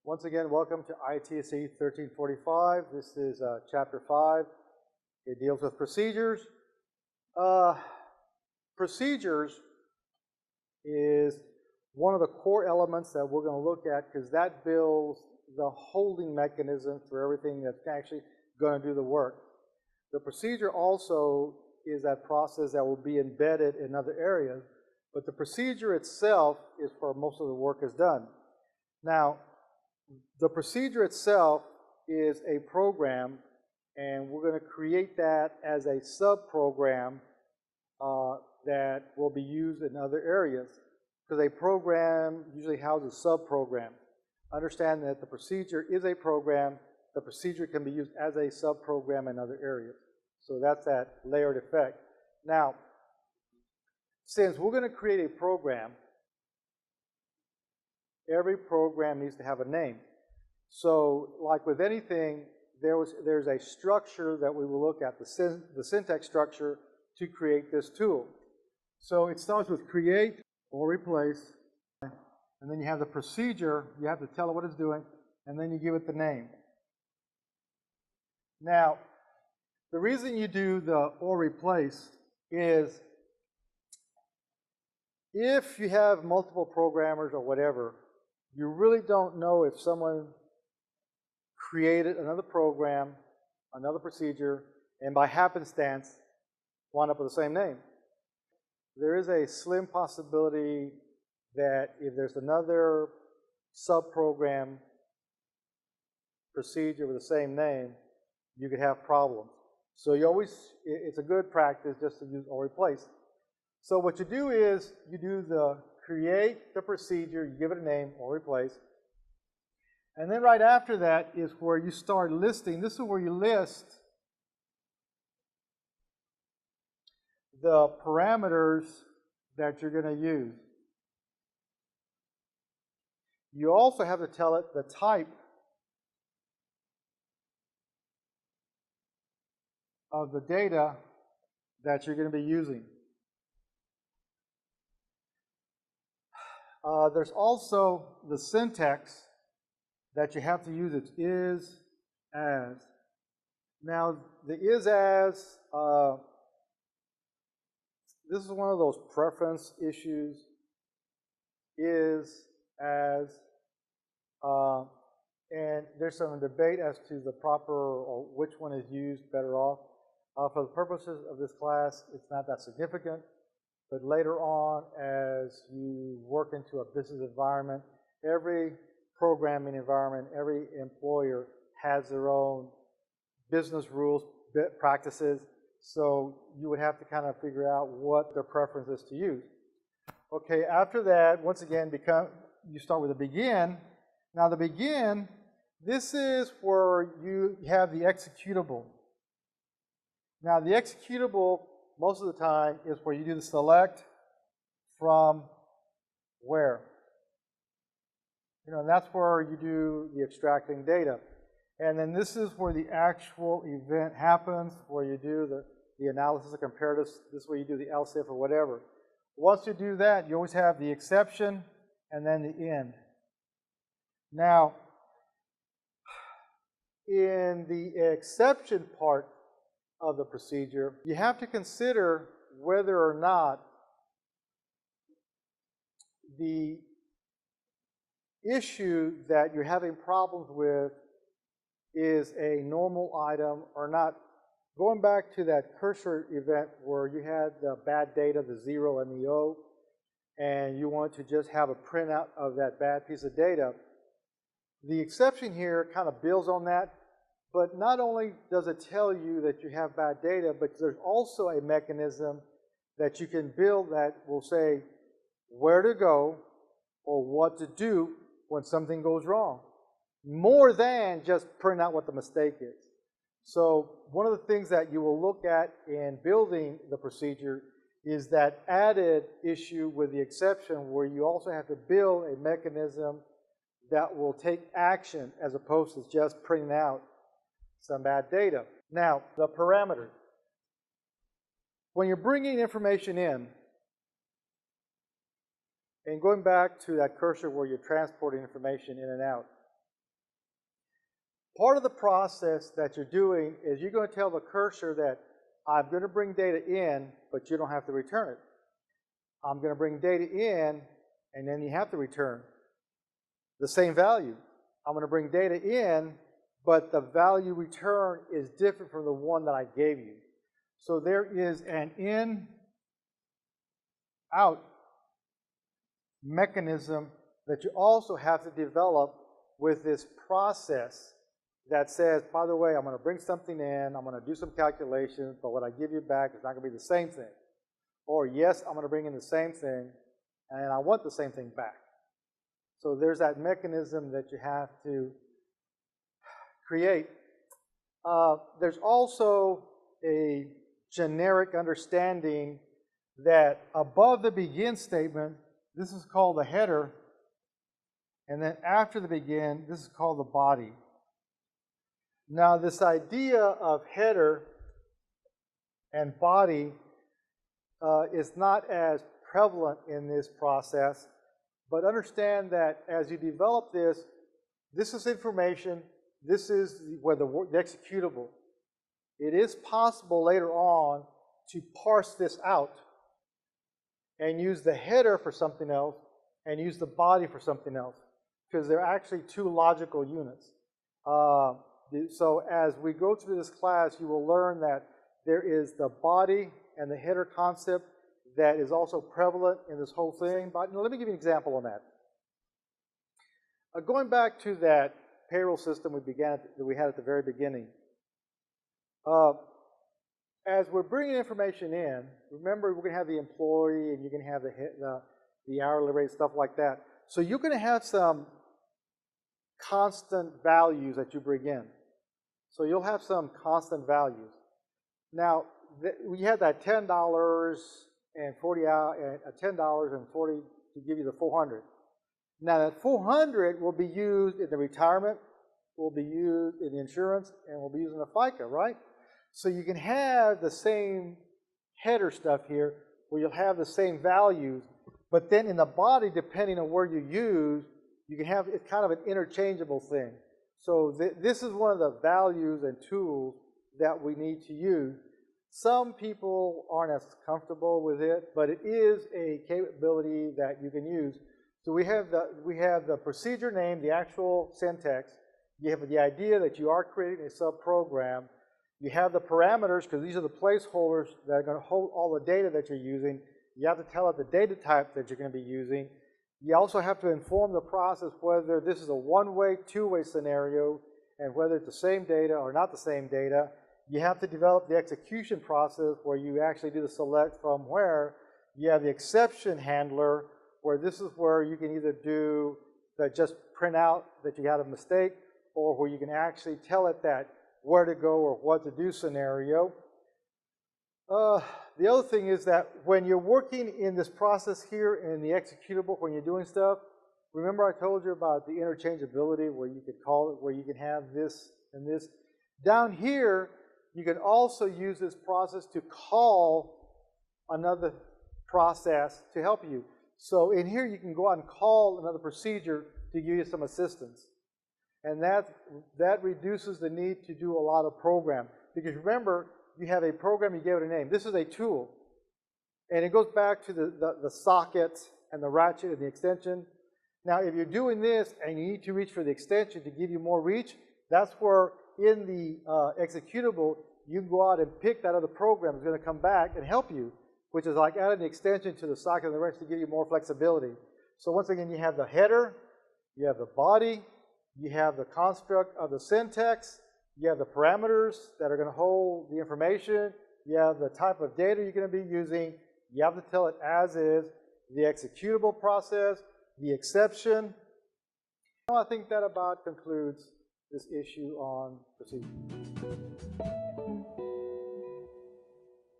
Once again, welcome to ITSE 1345. This is Chapter 5. It deals with procedures. Procedures is one of the core elements that we're going to look at because that builds the holding mechanism for everything that's actually going to do the work. The procedure also is that process that will be embedded in other areas, but the procedure itself is where most of the work is done. Now, the procedure itself is a program, and we're going to create that as a sub-program that will be used in other areas. Because a program usually houses sub-programs. Understand that the procedure is a program. The procedure can be used as a sub-program in other areas. So that's that layered effect. Now, since we're going to create a program, every program needs to have a name. So, like with anything, there's a structure that we will look at, the syntax structure, to create this tool. So it starts with create or replace, and then you have the procedure. You have to tell it what it's doing, and then you give it the name. Now, the reason you do the or replace is if you have multiple programmers or whatever, you really don't know if someone created another program, another procedure, and by happenstance wound up with the same name. There is a slim possibility that if there's another sub-program procedure with the same name, you could have problems. So it's a good practice just to use or replace. So what you do is you do the create the procedure, you give it a name or replace, and then right after that is where you start listing. This is where you list the parameters that you're going to use. You also have to tell it the type of the data that you're going to be using. There's also the syntax that you have to use. It is as. Now, the is as, this is one of those preference issues. Is as, and there's some debate as to the proper or which one is used better off. For the purposes of this class, it's not that significant. But later on, as you work into a business environment, every programming environment, every employer has their own business rules, practices. So you would have to kind of figure out what their preference is to use. Okay, after that, once again, you start with the begin. Now the begin, this is where you have the executable. Now the executable, most of the time, is where you do the select from where. And that's where you do the extracting data. And then this is where the actual event happens, where you do the analysis of comparatives. This is where you do the else if or whatever. Once you do that, you always have the exception and then the end. Now, in the exception part of the procedure, you have to consider whether or not the issue that you're having problems with is a normal item or not. Going back to that cursor event where you had the bad data, the 0 and the O, and you want to just have a printout of that bad piece of data, the exception here kind of builds on that. But not only does it tell you that you have bad data, but there's also a mechanism that you can build that will say where to go or what to do when something goes wrong, more than just print out what the mistake is. So one of the things that you will look at in building the procedure is that added issue with the exception where you also have to build a mechanism that will take action as opposed to just printing out some bad data. Now, the parameters. When you're bringing information in, And going back to that cursor where you're transporting information in and out. Part of the process that you're doing is you're going to tell the cursor that I'm going to bring data in, but you don't have to return it. I'm going to bring data in, and then you have to return the same value. I'm going to bring data in, but the value return is different from the one that I gave you. So there is an in-out mechanism that you also have to develop with this process that says, by the way, I'm going to bring something in, I'm going to do some calculations, but what I give you back is not going to be the same thing. Or yes, I'm going to bring in the same thing, and I want the same thing back. So there's that mechanism that you have to create. There's also a generic understanding that above the begin statement, this is called the header, and then after the begin, this is called the body. Now, this idea of header and body is not as prevalent in this process, but understand that as you develop this, this is information, this is where the executable. It is possible later on to parse this out and use the header for something else and use the body for something else, because they're actually two logical units. So as we go through this class, you will learn that there is the body and the header concept that is also prevalent in this whole thing. But let me give you an example on that. Going back to that payroll system we had at the very beginning. As we're bringing information in, remember we're going to have the employee and you're going to have the hourly rate, stuff like that. So you're going to have some constant values that you bring in. So you'll have some constant values. Now, we had that $10 and $10.40 to give you the 400. Now that 400 will be used in the retirement, will be used in the insurance, and will be used in the FICA, right? So you can have the same header stuff here where you'll have the same values, but then in the body, depending on where you use, you can have it's kind of an interchangeable thing. So this is one of the values and tools that we need to use. Some people aren't as comfortable with it, but it is a capability that you can use. So we have the procedure name, the actual syntax. You have the idea that you are creating a subprogram. You have the parameters, because these are the placeholders that are going to hold all the data that you're using. You have to tell it the data type that you're going to be using. You also have to inform the process whether this is a one-way, two-way scenario, and whether it's the same data or not the same data. You have to develop the execution process where you actually do the select from where. You have the exception handler, where this is where you can either do the just print out that you had a mistake, or where you can actually tell it that where to go or what to do scenario. The other thing is that when you're working in this process here in the executable, when you're doing stuff, remember I told you about the interchangeability where you could call it, where you can have this and this. Down here, you can also use this process to call another process to help you. So in here, you can go out and call another procedure to give you some assistance. And that reduces the need to do a lot of program. Because remember, you have a program, you gave it a name. This is a tool. And it goes back to the socket and the ratchet and the extension. Now, if you're doing this and you need to reach for the extension to give you more reach, that's where in the executable, you can go out and pick that other program that's going to come back and help you, which is like adding the extension to the socket and the wrench to give you more flexibility. So once again, you have the header, you have the body, you have the construct of the syntax, you have the parameters that are going to hold the information, you have the type of data you're going to be using, you have to tell it as is, the executable process, the exception. I think that about concludes this issue on procedure.